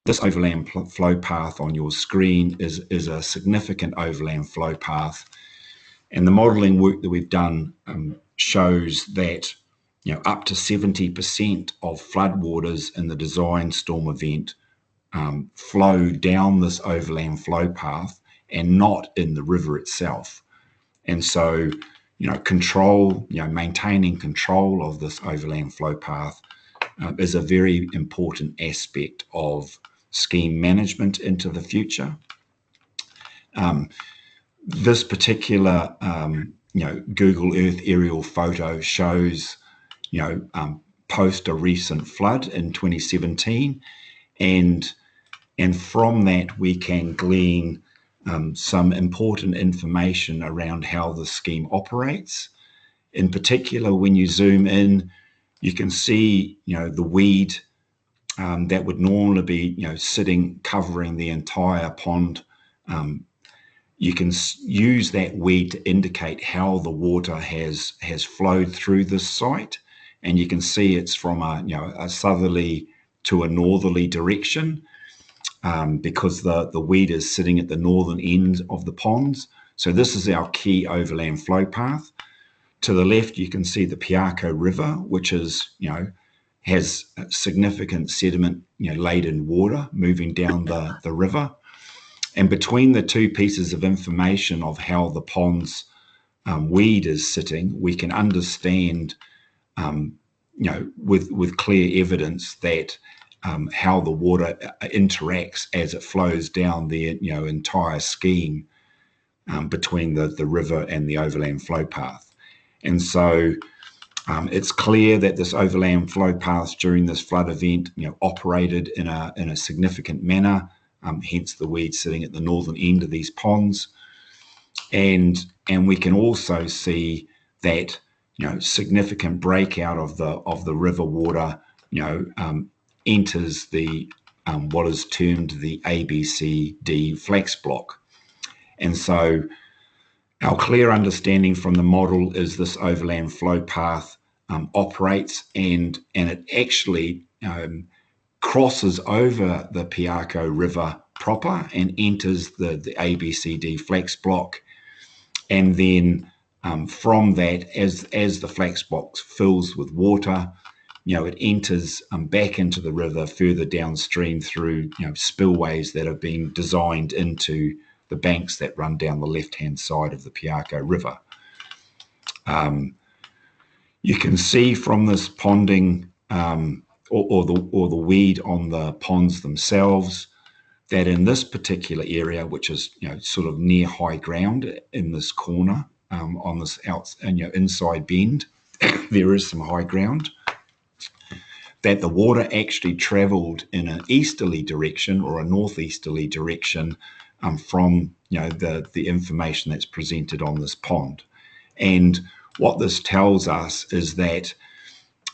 This overland flow path on your screen is a significant overland flow path. And the modelling work that we've done shows that up to 70% of floodwaters in the design storm event flow down this overland flow path and not in the river itself. And so, maintaining control of this overland flow path is a very important aspect of scheme management into the future. This particular, Google Earth aerial photo shows, post a recent flood in 2017, and from that we can glean some important information around how the scheme operates. In particular, when you zoom in, you can see, the weed that would normally be, sitting covering the entire pond. You can use that weed to indicate how the water has flowed through this site, and you can see it's from a southerly to a northerly direction, because the weed is sitting at the northern end of the ponds. So this is our key overland flow path. To the left, you can see the Piako River, which is, has significant sediment, laden water moving down the river. And between the two pieces of information of how the pond's weed is sitting, we can understand, with clear evidence that how the water interacts as it flows down the entire scheme between the river and the overland flow path. And so it's clear that this overland flow path during this flood event operated in a significant manner. Hence the weed sitting at the northern end of these ponds, and we can also see that significant breakout of the river water enters the what is termed the ABCD flex block. And so our clear understanding from the model is this overland flow path operates, and it actually crosses over the Piako River proper and enters the ABCD flex block. And then from that, as the flex box fills with water, it enters back into the river further downstream through spillways that have been designed into the banks that run down the left-hand side of the Piako River. You can see from this ponding or the weed on the ponds themselves that in this particular area, which is sort of near high ground in this corner on this inside bend, there is some high ground, that the water actually travelled in an easterly direction or a northeasterly direction from the information that's presented on this pond. And what this tells us is that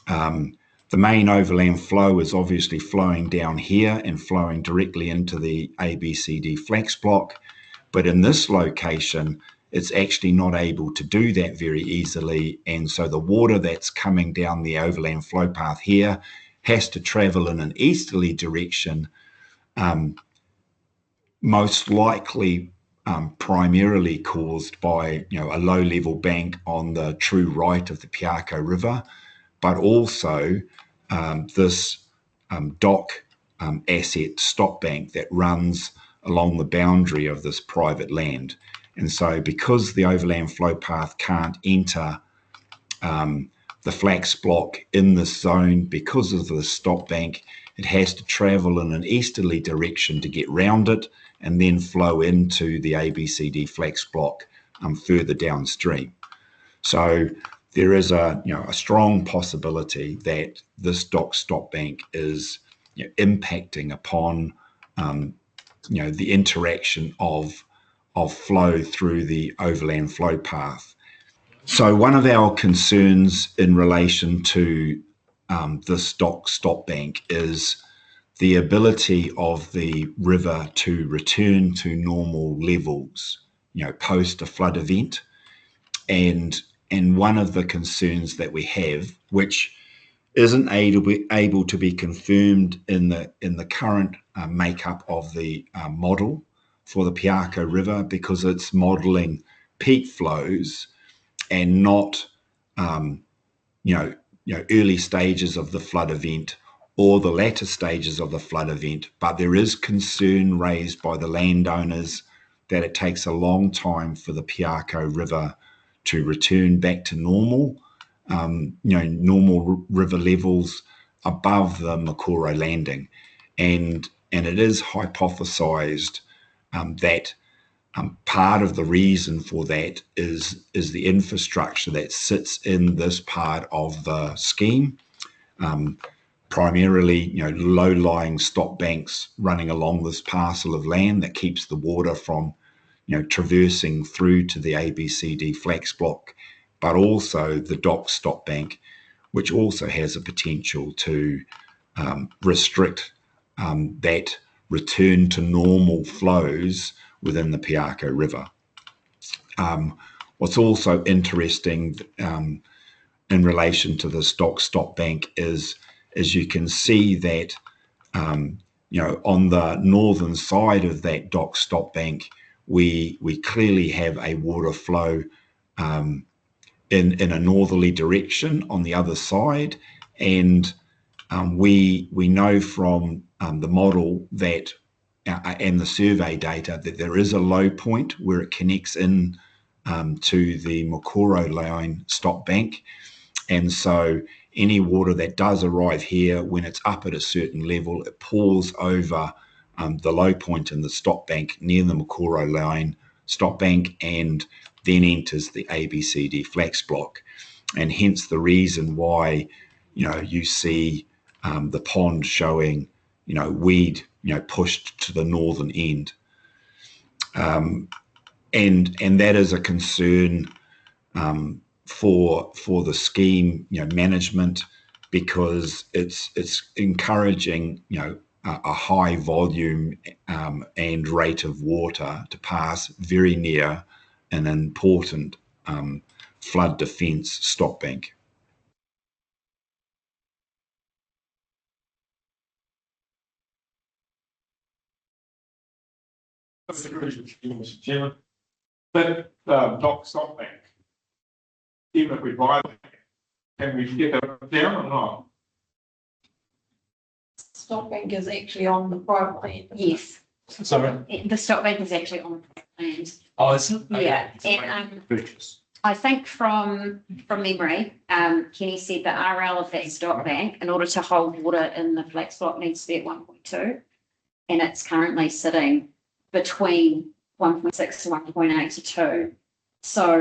the main overland flow is obviously flowing down here and flowing directly into the ABCD flex block, but in this location it's actually not able to do that very easily, and so the water that's coming down the overland flow path here has to travel in an easterly direction, most likely primarily caused by a low-level bank on the true right of the Piako River, but also this dock asset stop bank that runs along the boundary of this private land. And so because the overland flow path can't enter the flax block in this zone because of the stop bank, it has to travel in an easterly direction to get round it and then flow into the ABCD flax block further downstream. So there is a strong possibility that this dock stop bank is impacting upon the interaction of flow through the overland flow path. So one of our concerns in relation to this dock stop bank is the ability of the river to return to normal levels, post a flood event. And one of the concerns that we have, which isn't able to be confirmed in the current makeup of the model for the Piako River, because it's modelling peak flows and not you know early stages of the flood event or the latter stages of the flood event. But there is concern raised by the landowners that it takes a long time for the Piako River to return back to normal, normal river levels above the Makoro landing. And it is hypothesized that part of the reason for that is the infrastructure that sits in this part of the scheme. Primarily, low-lying stop banks running along this parcel of land that keeps the water from, traversing through to the ABCD flax block, but also the dock stop bank, which also has a potential to restrict that return to normal flows within the Piako River. What's also interesting in relation to the dock stop bank is you can see that on the northern side of that dock stop bank, we clearly have a water flow in a northerly direction on the other side, and we know from the model that and the survey data that there is a low point where it connects in to the Makoro line stop bank. And so any water that does arrive here, when it's up at a certain level, it pours over the low point in the stop bank near the Makoro line stop bank and then enters the ABCD flax block. And hence the reason why, you see the pond showing, weed, pushed to the northern end. And that is a concern for the scheme, management, because it's encouraging, a high volume and rate of water to pass very near an important flood defence stop bank. Mr. Chairman, that dock stop bank, even if we buy that, can we get it down or not? Stop bank is actually on the private land. Yes, Sorry? the stop bank is actually on land. Oh, is it? Yeah, and Purchase. I think from memory, Kenny said the RL of that stop bank, in order to hold water in the flax block, needs to be at 1.2, and it's currently sitting between 1.6 to 1.8 to 2. So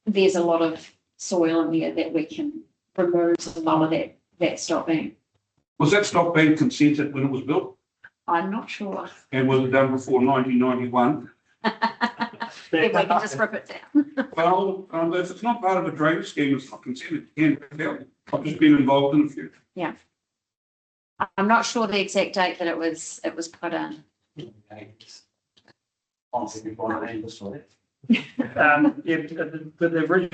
there's a lot of soil in there that we can remove to lower that stop bank. Was that stop bank consented when it was built? I'm not sure. And was it done before 1991? If we can just rip it down. Well, if it's not part of a drainage scheme, it's not consented. You can help. I've just been involved in a few. Yeah. I'm not sure the exact date that it was put in. But the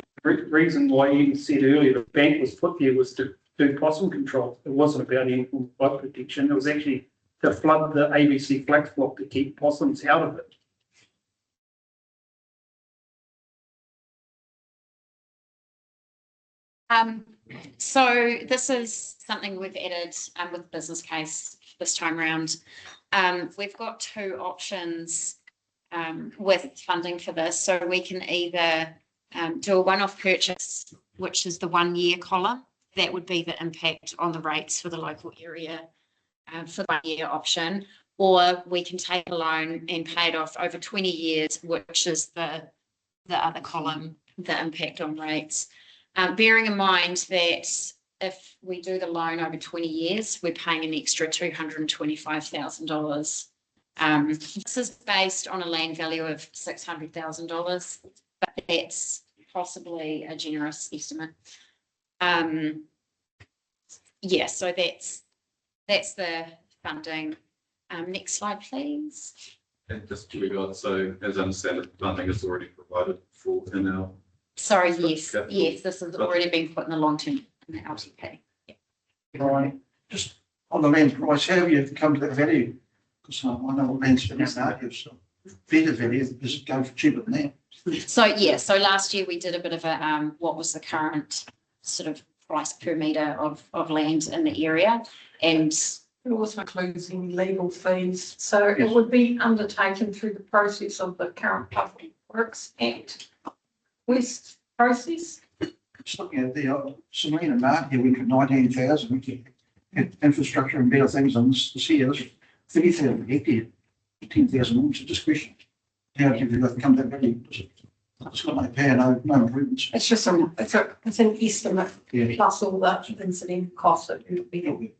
reason why you said earlier the bank was put there was to do possum control. It wasn't about any flood protection. It was actually to flood the ABC flax block to keep possums out of it. So this is something we've added with business case this time around. We've got two options with funding for this. So we can either do a one-off purchase, which is the 1 year column. That would be the impact on the rates for the local area for the 1 year option, or we can take a loan and pay it off over 20 years, which is the other column, the impact on rates. Bearing in mind that if we do the loan over 20 years, we're paying an extra $225,000. This is based on a land value of $600,000, but that's possibly a generous estimate. Yeah, so that's the funding. Next slide, please. And just to regard, so as I understand it, funding is already provided for in our. Sorry, yes, Capital. yes, this has already been put in the long term in the LTP. Yeah. Right, just on the land price, how have you come to that value? Because I know what land's been in market, so better value, does it go for cheaper than that? So yeah, so last year we did a bit of a, what was the current sort of price per metre of land in the area, and It also includes any legal fees, so it would be undertaken through the process of the current Public Works Act West process. Just looking at the Selena market, we could 19,000, we could get infrastructure and better things on this year, this 30,000 hectare, 10,000 homes, so just question. How do you come to that value? It's got no power, no improvements. It's just it's an estimate Yeah. plus all the incidental costs that would be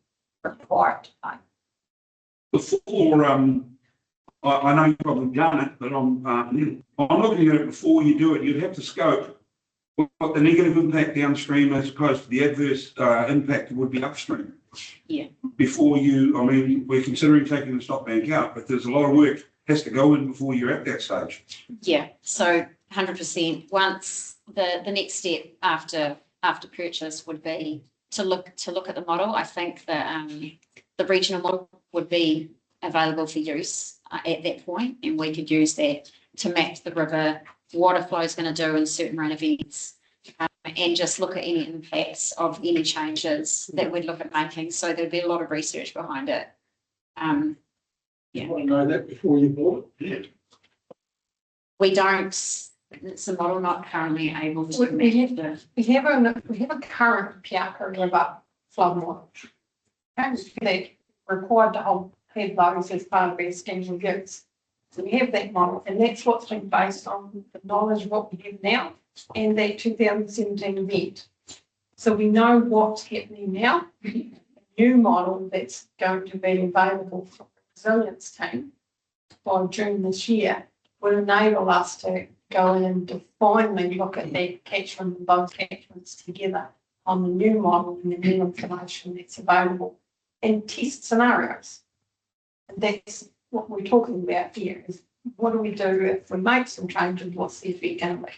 required to pay. Before, I know you've probably done it, but I'm looking at it before you do it. You'd have to scope what the negative impact downstream as opposed to the adverse impact would be upstream. Yeah. Before you, I mean, we're considering taking the stop bank out, but there's a lot of work has to go in before you're at that stage. yeah, so 100%. Once the next step after purchase would be to look at the model. I think that the regional model would be available for use at that point, and we could use that to map the river, what a flow is going to do in certain rain events, and just look at any impacts of any changes that we'd look at making. So there'd be a lot of research behind it. You want to know that before you bought it? We don't, it's a model not currently able to We map the. We have a current Piaka River flood model. And that required to have those as part of our scheme reviews. So we have that model, and that's what's been based on the knowledge of what we have now and that 2017 event. So we know what's happening now. A new model that's going to be available for the resilience team by June this year will enable us to go in and finally look at that catchment and both catchments together on the new model and the new information that's available and test scenarios. And that's what we're talking about here is what do we do if we make some changes, what's the effect going to be?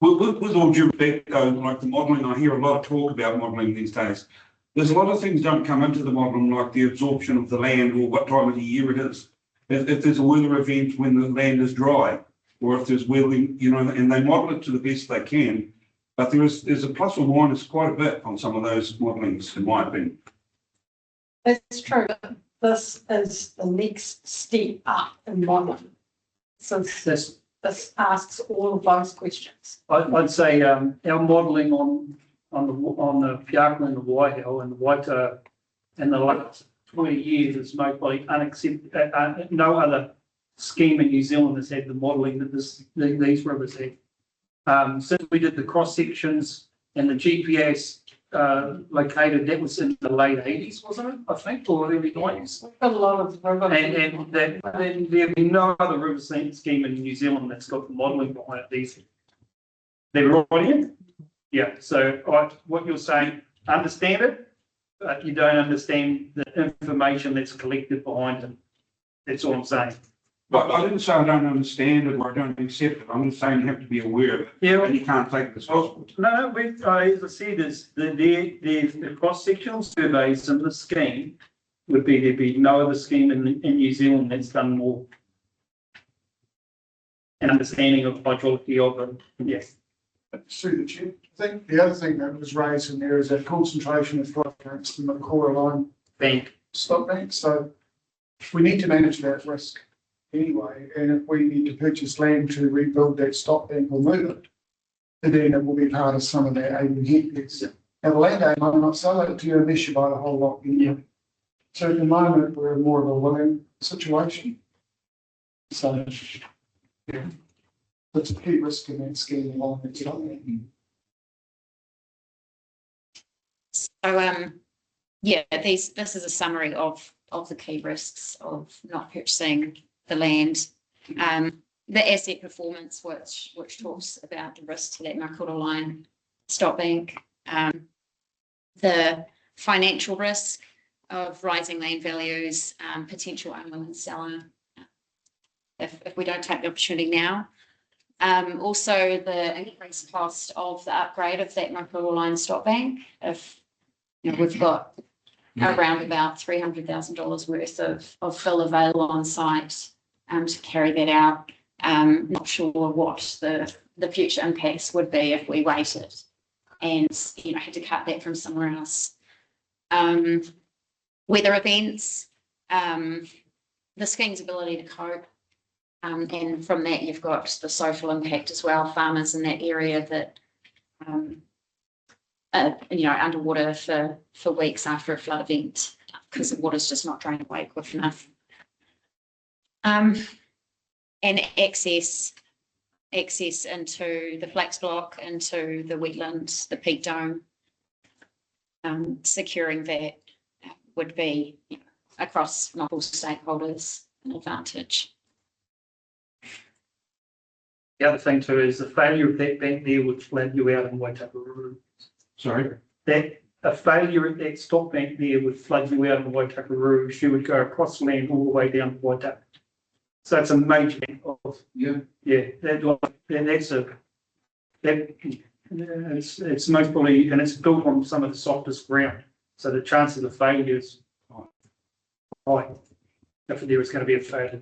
With all due respect, though, like the modelling, I hear a lot of talk about modelling these days. There's a lot of things don't come into the modelling, like the absorption of the land or what time of the year it is. If there's a weather event when the land is dry, or if there's weather, you know, and they model it to the best they can. But there's a plus or minus quite a bit on some of those modellings, in my opinion. That's true. This is the next step up in modelling. So this asks all of those questions. I'd say our modelling on the Piaka and the Waihao and the Waita in the last 20 years is mostly unacceptable. No other scheme in New Zealand has had the modelling that these rivers have. Since we did the cross sections and the GPS located, that was in the late 80s, wasn't it? I think, or early 90s. We've got a lot of rivers. And there'll be no other river scheme in New Zealand that's got the modelling behind it. These, they're right here. Yeah. So what you're saying, understand it, but you don't understand the information that's collected behind it. That's all I'm saying. But I didn't say I don't understand it or I don't accept it. I'm just saying you have to be aware of it. Yeah. And you can't take it as gospel. No, as I said, is the cross-sectional surveys in the scheme would be there'd be no other scheme in New Zealand that's done more an understanding of hydrology of it. Yes. Through the chair. I think the other thing that was raised in there is that concentration of flood currents in the Coraline Bank. stop bank. So we need to manage that risk anyway. And if we need to purchase land to rebuild that stop bank or move it, then it will be part of some of that 80 hectares. Now the landowner might not sell it to you unless you buy the whole lot. Yeah. So at the moment we're in more of a willing situation. So yeah. That's a key risk in that scheme along its own. So yeah, this is a summary of the key risks of not purchasing the land. The asset performance, which talks about the risk to that Makura line stop bank, the financial risk of rising land values, potential unwilling seller if we don't take the opportunity now. Also the increased cost of the upgrade of that Makura line stop bank if You know, we've got around about $300,000 worth of fill available on site to carry that out. Not sure what the future impacts would be if we waited and, you know, had to cut that from somewhere else. Weather events, the scheme's ability to cope. And from that, you've got the social impact as well, farmers in that area that, you know, underwater for weeks after a flood event because the water's just not drained away quick enough. And access into the flax block, into the wetland, the peak dome. Securing that would be, you know, across multiple stakeholders an advantage. The other thing too is the failure of that bank there would flood you out in Waitakere. Sorry? That a failure at that stop bank there would flood you out in Waitakere. She would go across land all the way down to Waitaka. So it's a major of it's most probably, and it's built on some of the softest ground. So the chances of failure is high if there is going to be a failure.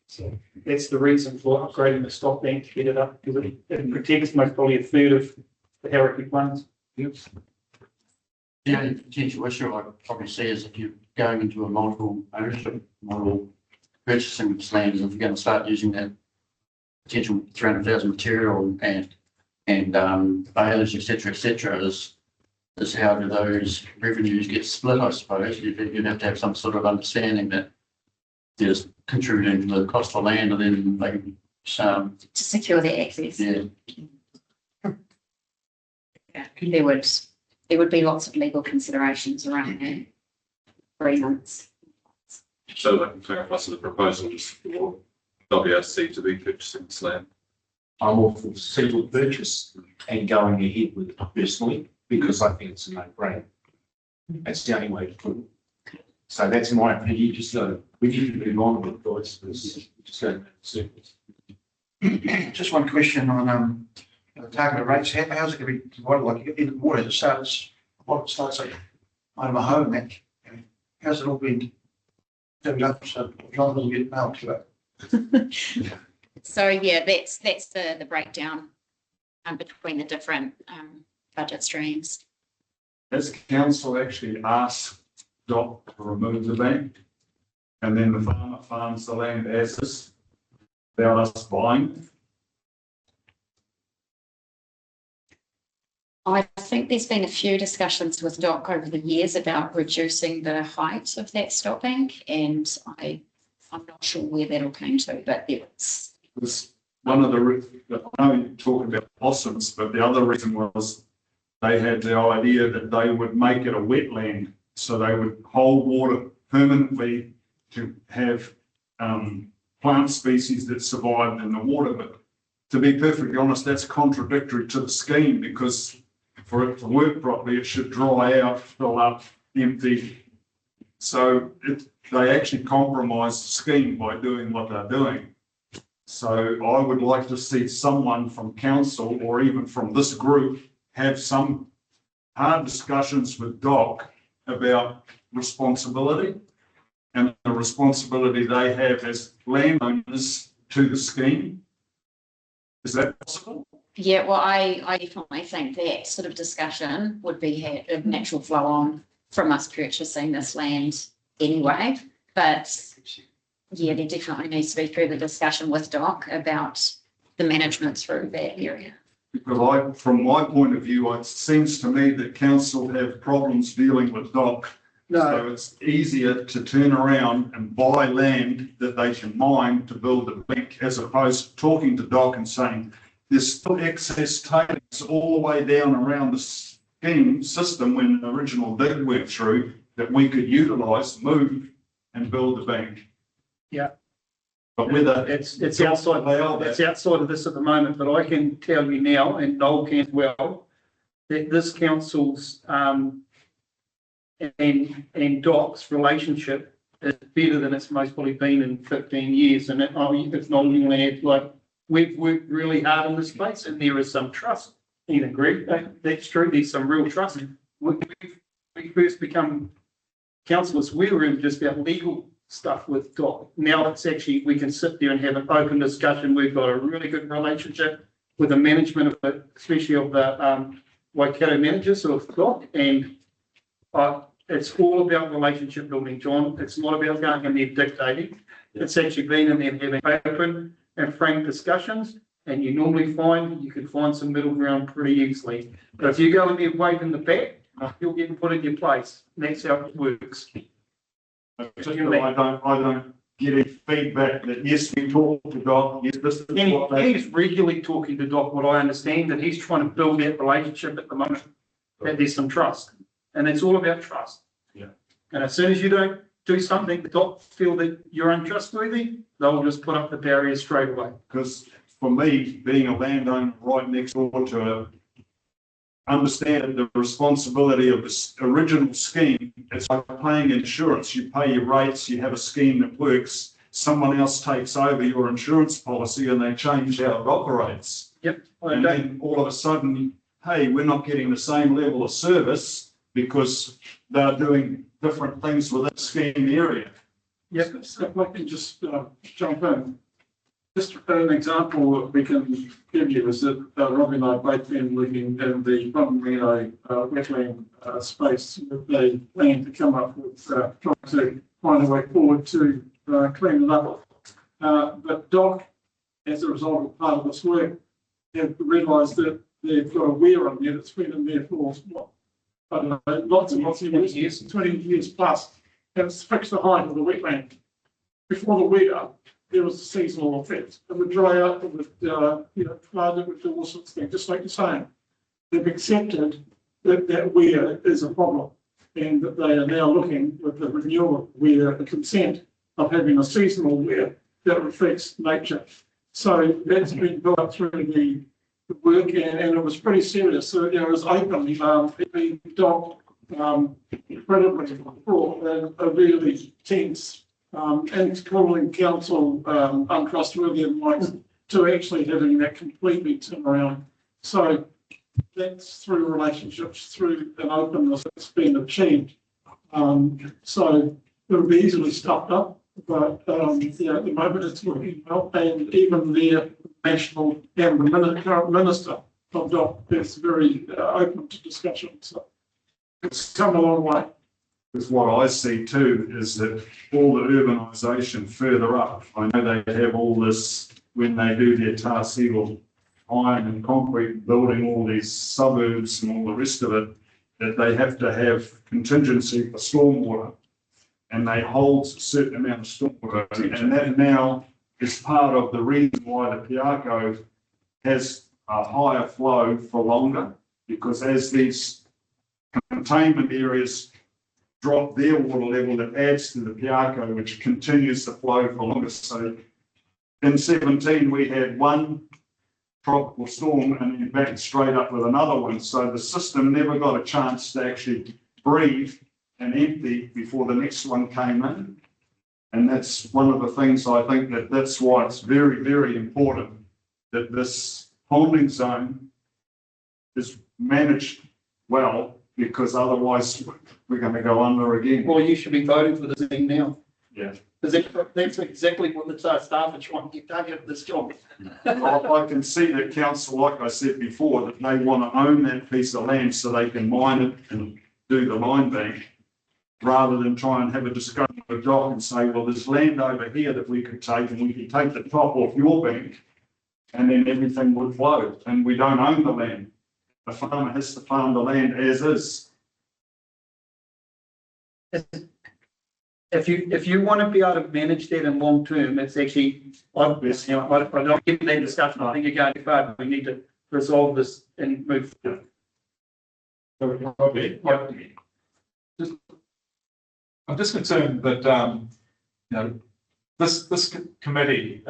So that's the reason for upgrading the stop bank to get it up, because it protects most probably a third of the Hauraki plants. The only potential issue I probably see is if you're going into a multiple ownership model, purchasing this land, is if you're going to start using that potential 300,000 material and balers, et cetera, is how do those revenues get split, I suppose. You'd have to have some sort of understanding that there's contributing to the cost of land and then maybe To secure the access. yeah. Yeah, there would be lots of legal considerations around that. 3 months. So that can clarify, so the proposal is for WRC to be purchasing this land. I'm all for single purchase and going ahead with it personally, because I think it's a no-brainer. That's the only way to put it. So that's my opinion, just so we need to move on with the guys, because just going in circles. Just one question on targeted rates. How's it going to be divided? Like in the water, it starts like out of my home. That how's it all been set up so John doesn't get mailed to it? So yeah, that's the breakdown between the different budget streams. Has council actually asked DOC to remove the bank? And then the farmer farms the land as is, without us buying? I think there's been a few discussions with DOC over the years about reducing the height of that stop bank, and I'm not sure where that all came to, but it's One of the, I know you're talking about possums, but the other reason was they had the idea that they would make it a wetland, so they would hold water permanently to have plant species that survived in the water. But to be perfectly honest, that's contradictory to the scheme, because for it to work properly, it should dry out, fill up, empty. So they actually compromise the scheme by doing what they're doing. So I would like to see someone from council or even from this group have some hard discussions with DOC about responsibility and the responsibility they have as landowners to the scheme. Is that possible? yeah, well, I definitely think that sort of discussion would be a natural flow on from us purchasing this land anyway, but yeah, there definitely needs to be further discussion with DOC about the management through that area. Because from my point of view, it seems to me that council have problems dealing with DOC. So it's easier to turn around and buy land that they can mine to build a bank, as opposed to talking to DOC and saying, there's still excess tailings all the way down around the scheme system when the original dig went through that we could utilise, move and build the bank. Yeah. But whether it's outside of this at the moment, but I can tell you now, and Noel can as well, that this council's and DOC's relationship is better than it's most probably been in 15 years. And it's not only like we've worked really hard in this space, and there is some trust. You agree? That's true. There's some real trust. we first become councillors, we were in just about legal stuff with Doc. Now it's actually, we can sit there and have an open discussion. We've got a really good relationship with the management of it, especially of the Waikato managers of Doc. And it's all about relationship building, John. It's not about going in there dictating. It's actually being in there having open and frank discussions. And you normally find, you can find some middle ground pretty easily. But if you go in there waving the bat, you'll get put in your place. And that's how it works. I don't get any feedback that, yes, we talk to Doc, yes, this is what they. He's regularly talking to Doc, what I understand, that he's trying to build that relationship at the moment, that there's some trust. And it's all about trust. Yeah. And as soon as you don't do something, the Doc feel that you're untrustworthy, they'll just put up the barriers straight away. Because for me, being a landowner right next door to a, understand the responsibility of this original scheme. It's like paying insurance. You pay your rates, you have a scheme that works. Someone else takes over your insurance policy and they change how it operates. Yep. And then all of a sudden, hey, we're not getting the same level of service because they're doing different things within the scheme area. Yep. So if I can just jump in. Just an example that we can give you is that Robbie and I both been looking in the Whanganui wetland space. They plan to come up with trying to find a way forward to clean it up. But Doc, as a result of part of this work, have realised that they've got a weir on there that's been in there for what, I don't know, lots and lots of years, 20 years plus, and it's fixed the height of the wetland. Before the weir, there was a seasonal effect. It would dry up, it would, flood, it would do all sorts of things, just like you're saying. They've accepted that that weir is a problem and that they are now looking with the renewal weir, the consent of having a seasonal weir that reflects nature. So that's been built up through the work and it was pretty serious. So, it was open, the Doc incredibly brought a really tense and calling council untrustworthy advice to actually having that completely turn around. So that's through relationships, through an openness that's been achieved. So it'll be easily stuffed up, but at the moment it's working well. And even the national and the current minister of Doc is very open to discussion. So it's come a long way. Because what I see too is that all the urbanisation further up, I know they have all this, when they do their tar seal iron and concrete, building all these suburbs and all the rest of it, that they have to have contingency for stormwater. And they hold a certain amount of stormwater. And that now is part of the reason why the Piako has a higher flow for longer, because as these containment areas drop their water level, that adds to the Piako, which continues to flow for longer. So in 17, we had one tropical storm and then back straight up with another one. So the system never got a chance to actually breathe and empty before the next one came in. And that's one of the things I think that's why it's very, very important that this holding zone is managed well, because otherwise we're going to go under again. Well, you should be voting for this thing now. Yeah. Because that's exactly what the staff are trying to get done at this job. I can see that council, like I said before, that they want to own that piece of land so they can mine it and do the line bank, rather than try and have a discussion with Doc and say, well, there's land over here that we could take and we could take the top off your bank and then everything would flow. And we don't own the land. The farmer has to farm the land as is. If you want to be able to manage that in long term, it's actually, I don't get that discussion. I think you're going too far. We need to resolve this and move forward. I'm just concerned that this committee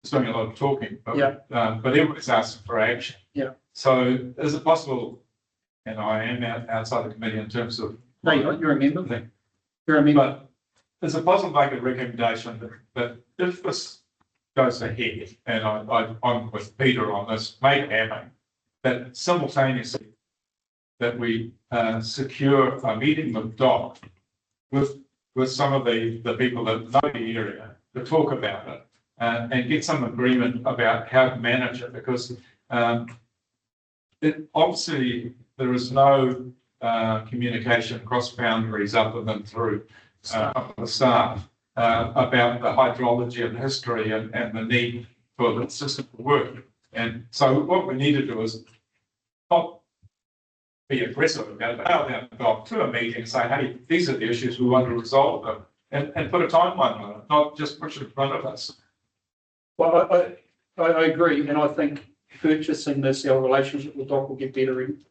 is doing a lot of talking, but everybody's asking for action. Yeah. So is it possible, and I am outside the committee in terms of. No, you're a member. Thing. You're a member. But is it possible to make a recommendation that if this goes ahead, and I'm with Peter on this, make it happen, that simultaneously that we secure a meeting with Doc, with some of the people that know the area, to talk about it and get some agreement about how to manage it, because obviously there is no communication across boundaries other than through the staff about the hydrology and history and the need for the system to work. And so what we need to do is not be aggressive about it, but allow them to go up to a meeting and say, hey, these are the issues, we want to resolve them, and put a timeline on it, not just push it in front of us. Well, I agree, and I think purchasing this, our relationship with Doc will get better in.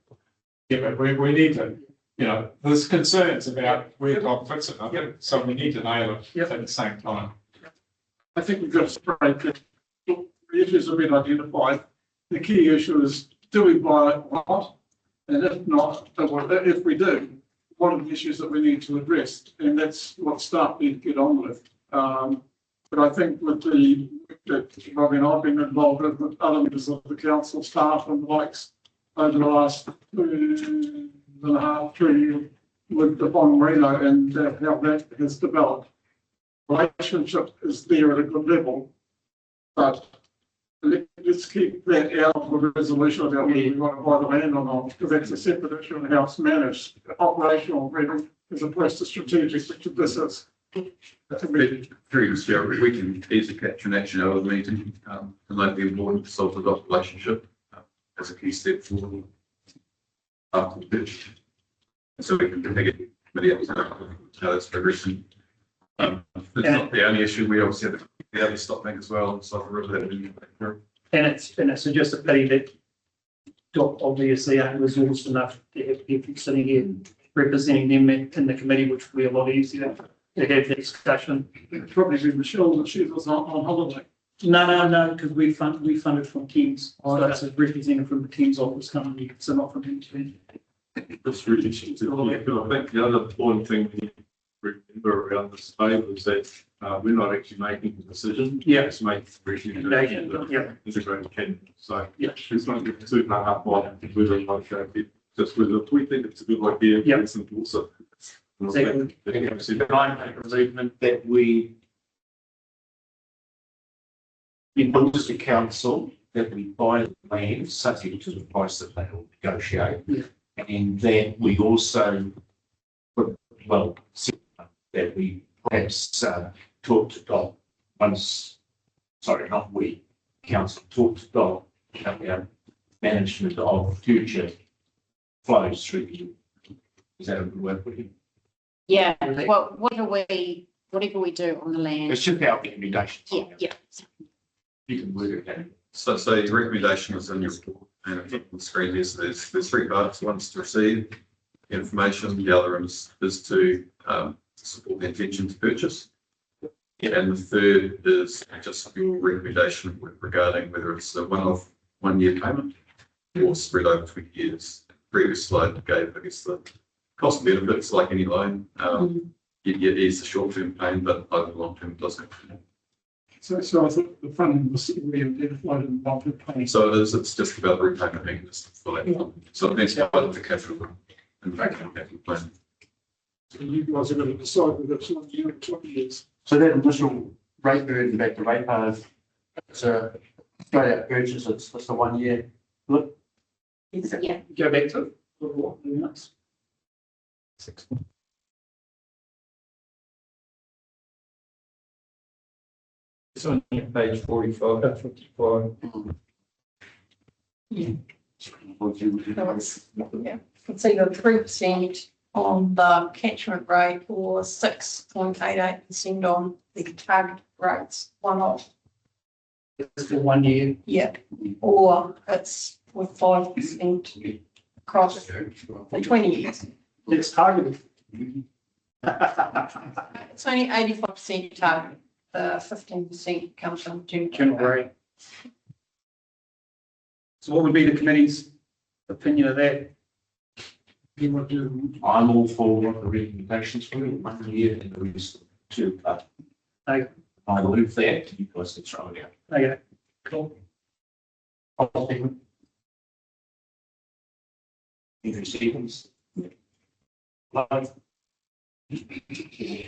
Yeah, but we need to, you know, there's concerns about where Doc fits it, so we need to nail it at the same time. I think we've got to separate the issues have been identified. The key issue is, do we buy it or not? And if not, if we do, what are the issues that we need to address? And that's what staff need to get on with. But I think with that Robbie and I've been involved with other members of the council, staff and the likes over the last 2.5, 3 years with the Bon Marino and how that has developed. Relationship is there at a good level, but let's keep that out of the resolution about whether we want to buy the land or not, because that's a separate issue and how it's managed, operational, really, as opposed to strategic, which this is. Through we can easily capture an action out of the meeting, and let the board solve the Doc relationship as a key step forward after the pitch. So we can take it committee up how that's progressing. It's not the only issue. We obviously have the other stop bank as well, so the river that we And it's just a pity that Doc obviously aren't resourced enough to have people sitting here representing them in the committee, which would be a lot easier to have the discussion. It's probably been Michelle that she was on holiday. No, because we funded from Teams. So it's a representative from the Teams office coming, so not from him. That's really interesting. I think the other important thing we need to remember around this table is that we're not actually making the decision. Yeah. It's making the recommendation. Yeah. Integrated cabinet. So Yeah. it's not going to hang up on whether or not just whether we think it's a good idea. Yeah. It's also. Second, that we impose the council that we buy the land subject to the price that they will negotiate. Yeah. And then we also, that we perhaps talk to Doc once, sorry, not we, council talk to Doc about management of future flows through you. Is that a good word for him? Yeah, well, whatever we do on the land. It's just our recommendations. Yeah. You can work it out. So your recommendation is in your report, and I think on the screen there's three parts. One's to receive information, the other is to support the intention to purchase. And the third is just your recommendation regarding whether it's a one-off 1 year payment or spread over 20 years. Previous slide gave, I guess, the cost benefits like any loan. It is a short-term pain, but over the long term it doesn't. So I thought the funding was re-identified in the long-term planning. So it's just about the repayment mechanism for that. So that's part of the capital and capital plan. So you guys are going to decide whether it's 1 year or 20 years. So that initial rate burden back to rate payers, it's a straight out purchase, it's a 1 year. Look, Yeah. Go back to what minutes? 6. It's on page 45, 55. So it's either 3% on the catchment rate or 6.88% on the target rates, one off. It's for 1 year. Yeah, or it's with 5% across the 20 years. It's targeted. It's only 85% target. The 15% comes from General rate. So what would be the committee's opinion of that? I'm all for what the recommendations for 1 year and the rest 2. Okay. I move that, you guys can throw it out. Okay, cool. Andrew Stevens. Thank you.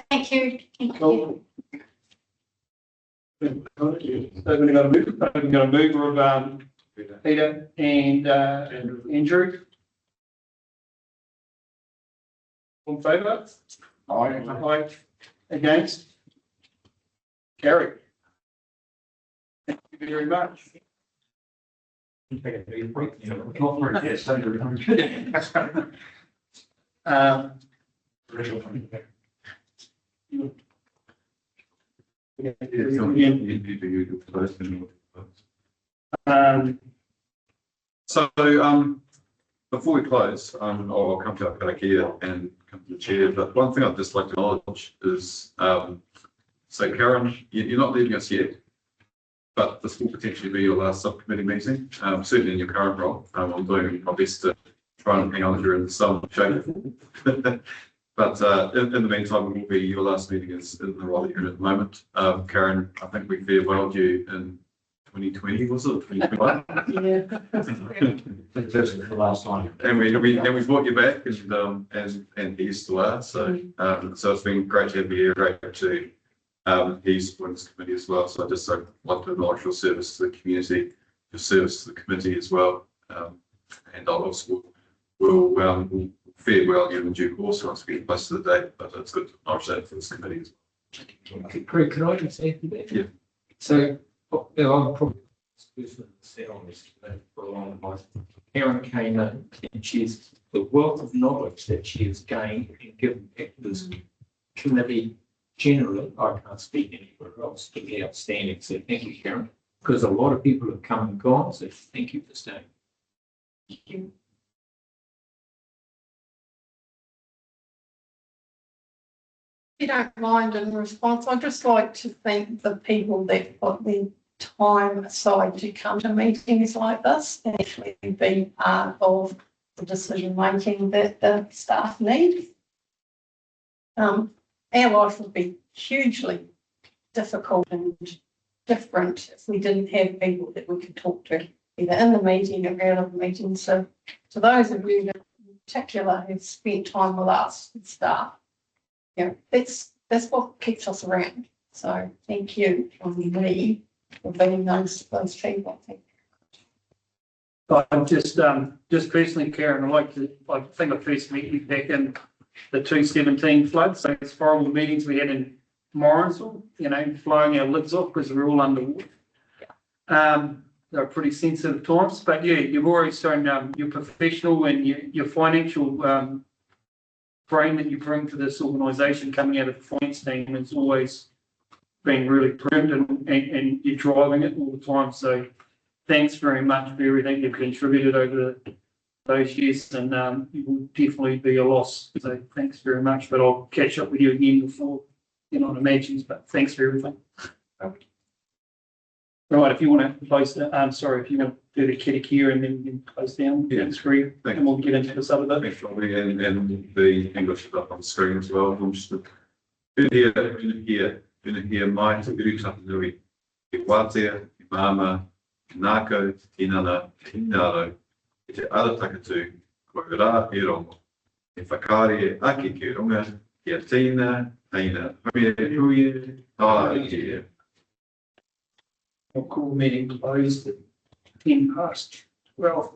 Thank you. Cool. So we're going to move of Peter and Andrew. In favour? Aye. Against? Carry. Thank you very much. Before we close, I'll come to our Karakia and come to the chair, but one thing I'd just like to acknowledge is, so Karen, you're not leaving us yet, but this will potentially be your last subcommittee meeting, certainly in your current role. I'm doing my best to try and hang on here in some shape. But in the meantime, it will be your last meeting is in the role that you're in at the moment. Karen, I think we farewelled you in 2020, was it? 2021? That's the last time. And we brought you back, and you still are. So so it's been great to have you here. Great to he's on this committee as well. So I just like to acknowledge your service to the community, your service to the committee as well. And I'll also will farewell you in due course once we get close to the date. But it's good to acknowledge that for this committee as well. Craig, can I just say that? Yeah. So, I'm probably the person that sat on this for a long time. Karen came in and she's the wealth of knowledge that she has gained and given back to this committee generally. I can't speak anywhere else, to be outstanding. So thank you, Karen, because a lot of people have come and gone. So thank you for staying. Thank you. If you don't mind in response, I'd just like to thank the people that put their time aside to come to meetings like this and actually be part of the decision making that the staff need. Our life would be hugely difficult and different if we didn't have people that we could talk to, either in the meeting or out of the meeting. So to those of you that in particular have spent time with us and staff, you know, that's what keeps us around. So thank you from me for being those people. Thank you. I'm just personally, Karen, I think I first met you back in the 2017 flood. So it's horrible meetings we had in Morrinsville, you know, blowing our lids off because we're all underwater. They're pretty sensitive times, but yeah, you've already shown your professional and your financial brain that you bring to this organisation coming out of the finance team has always been really prudent and you're driving it all the time. So thanks very much for everything you've contributed over those years, and it will definitely be a loss. So thanks very much, but I'll catch up with you again before you're not imagined, but thanks for everything. Right, if you want to close the, if you want to do the Karakia and then you can close down the screen, and we'll get into this other bit. Thanks, Robbie, and the English is up on the screen as well. I'm just here, mai te uru tata nui, te wātea, te māma, te nākau, te tinana, te hinaro, te ara takatu, ko rā e rongo. E whakaare ake ki runga, kia tīna, teina, huie, tāia. I'll call meeting closed at 10 past 12.